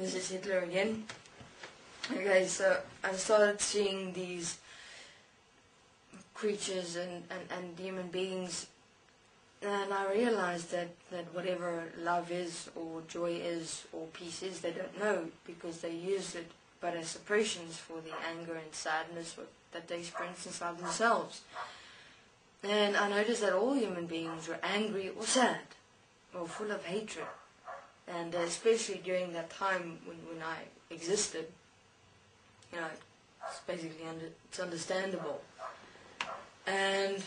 This is Hitler again. Okay, so I started seeing these creatures and human beings, and I realized that whatever love is, or joy is, or peace is, they don't know, because they use it but as suppressions for the anger and sadness that they experience inside themselves. And I noticed that all human beings were angry or sad, or full of hatred. And especially during that time when I existed, you know, it's basically it's understandable. And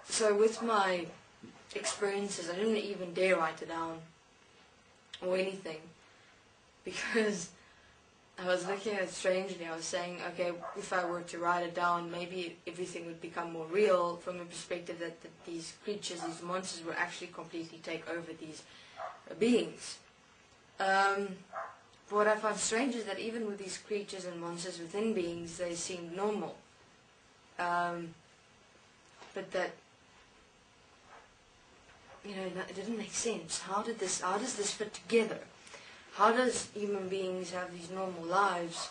so with my experiences, I didn't even dare write it down or anything, because I was looking at it strangely. I was saying, okay, if I were to write it down, maybe everything would become more real, from the perspective that these creatures, these monsters, will actually completely take over these beings. What I found strange is that even with these creatures and monsters within beings, they seemed normal. But that, you know, it didn't make sense. How does this fit together? How does human beings have these normal lives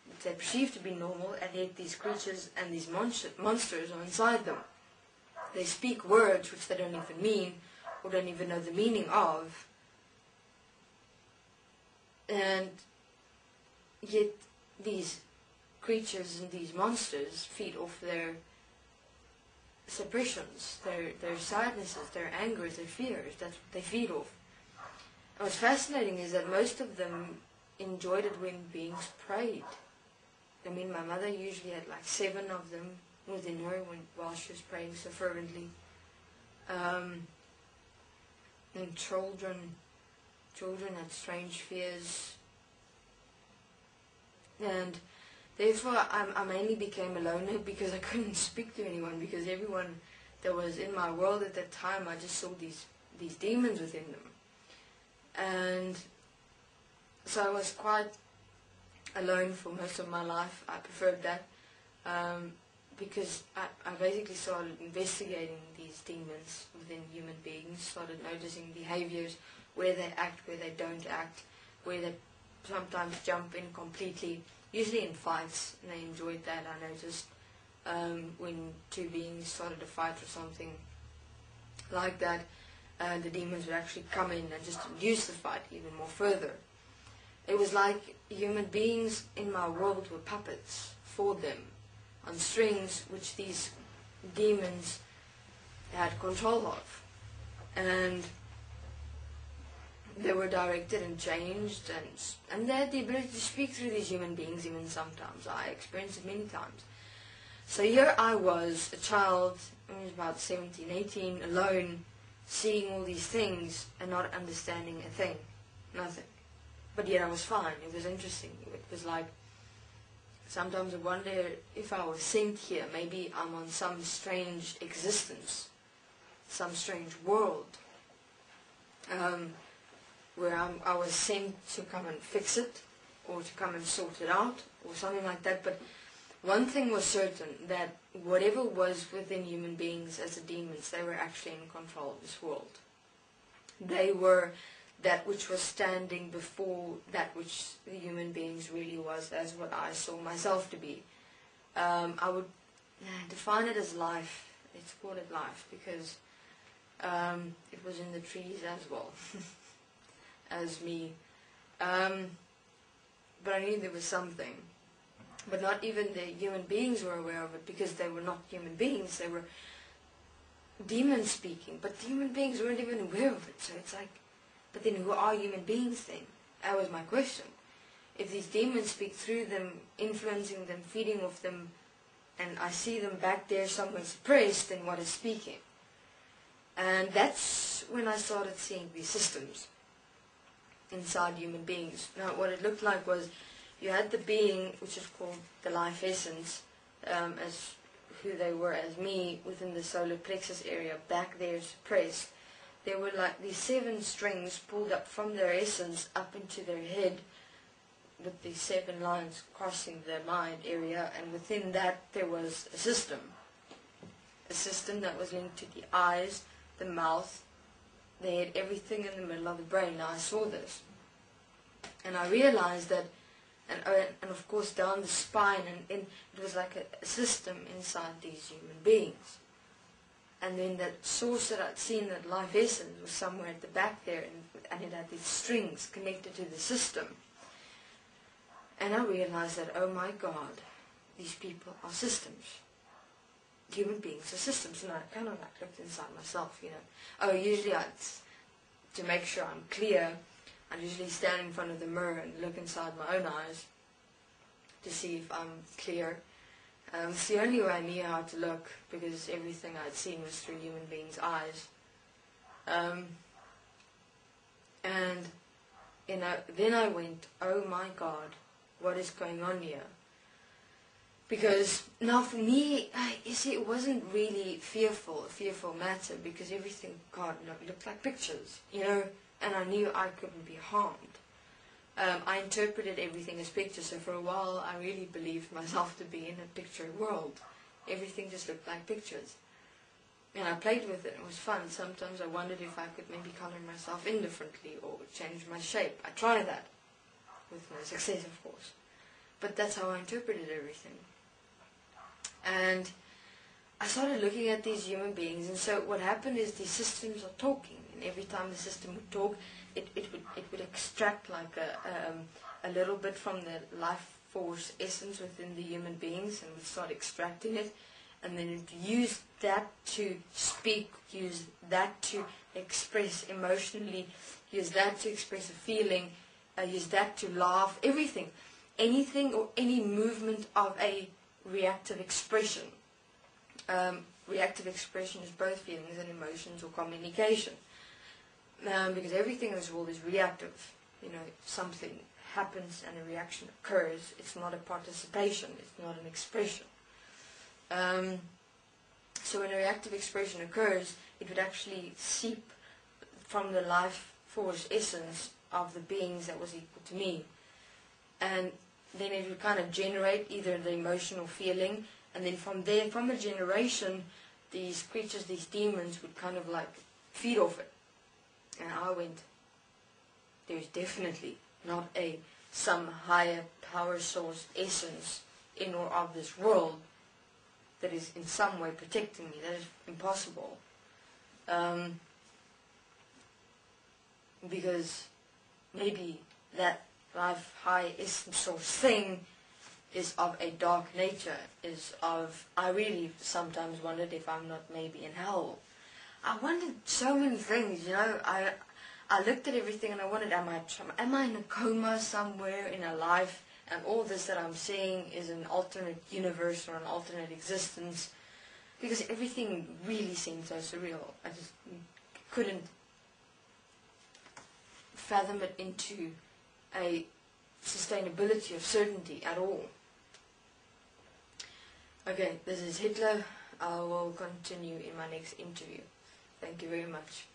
that they perceive to be normal, and yet these creatures and these monsters are inside them? They speak words which they don't even mean, or don't even know the meaning of, and yet these creatures and these monsters feed off their suppressions, their sadnesses, their angers, their fears. That's what they feed off. And what's fascinating is that most of them enjoyed it when beings prayed. I mean, my mother usually had like 7 of them within her while she was praying so fervently. And children had strange fears. And therefore I mainly became a loner, because I couldn't speak to anyone, because everyone that was in my world at that time, I just saw these demons within them. And so I was quite alone for most of my life. I preferred that, because I basically started investigating these demons within human beings, started noticing behaviors, where they act, where they don't act, where they sometimes jump in completely, usually in fights, and they enjoyed that. I noticed when 2 beings started a fight or something like that, the demons would actually come in and just induce the fight even more further. It was like human beings in my world were puppets for them, on strings which these demons had control of. And they were directed and changed, and they had the ability to speak through these human beings even sometimes. I experienced it many times. So here I was, a child, I was about 17, 18, alone, seeing all these things and not understanding a thing, nothing. But yet I was fine. It was interesting. It was like, sometimes I wonder if I was sent here. Maybe I'm on some strange existence, some strange world, where I was sent to come and fix it, or to come and sort it out, or something like that. But one thing was certain, that whatever was within human beings as the demons, they were actually in control of this world. They were that which was standing before that which the human beings really was, as what I saw myself to be. I would define it as life. Let's call it life, because it was in the trees as well as me. But I knew there was something. But not even the human beings were aware of it, because they were not human beings. They were demons speaking, but the human beings weren't even aware of it. So it's like, but then who are human beings then? That was my question. If these demons speak through them, influencing them, feeding off them, and I see them back there somewhere suppressed, then what is speaking? And that's when I started seeing these systems inside human beings. Now what it looked like was, you had the being, which is called the life essence, as who they were as me, within the solar plexus area, back there suppressed. There were like these 7 strings pulled up from their essence up into their head, with these 7 lines crossing the mind area, and within that there was a system that was linked to the eyes, the mouth, they had everything in the middle of the brain. Now I saw this, and I realized that, and of course down the spine, and it was like a system inside these human beings. And then that source that I'd seen, that life essence, was somewhere at the back there, and it had these strings connected to the system. And I realized that, oh my God, these people are systems. Human beings are systems. And I kind of like looked inside myself, you know. Oh, usually to make sure I'm clear, I usually stand in front of the mirror and look inside my own eyes to see if I'm clear. It's the only way I knew how to look, because everything I'd seen was through human beings' eyes. And you know, then I went, oh my God, what is going on here? Because now for me, you see, it wasn't really a fearful matter, because everything, God, looked like pictures, you know, and I knew I couldn't be harmed. I interpreted everything as pictures, so for a while I really believed myself to be in a picture world. Everything just looked like pictures. And I played with it, it was fun. Sometimes I wondered if I could maybe color myself in differently or change my shape. I tried that, with no success of course. But that's how I interpreted everything. And I started looking at these human beings, and so what happened is these systems are talking, and every time the system would talk, it would extract like a little bit from the life force essence within the human beings, and would start extracting it, and then it would use that to speak, use that to express emotionally, use that to express a feeling, use that to laugh, everything, anything or any movement of a reactive expression. Reactive expression is both feelings and emotions or communication. Because everything in this world is reactive. You know, something happens and a reaction occurs. It's not a participation. It's not an expression. So when a reactive expression occurs, it would actually seep from the life force essence of the beings that was equal to me. And then it would kind of generate either the emotional feeling, and then from there, from the generation, these creatures, these demons, would kind of like feed off it. And I went, there's definitely not some higher power source essence in or of this world that is in some way protecting me. That is impossible. Because maybe that life high essence source thing is of a dark nature, I really sometimes wondered if I'm not maybe in hell. I wondered so many things, you know. I looked at everything and I wondered, am I in a coma somewhere in a life, and all this that I'm seeing is an alternate universe or an alternate existence? Because everything really seemed so surreal. I just couldn't fathom it into a sustainability of certainty at all. Okay, this is Hitler. I will continue in my next interview. Thank you very much.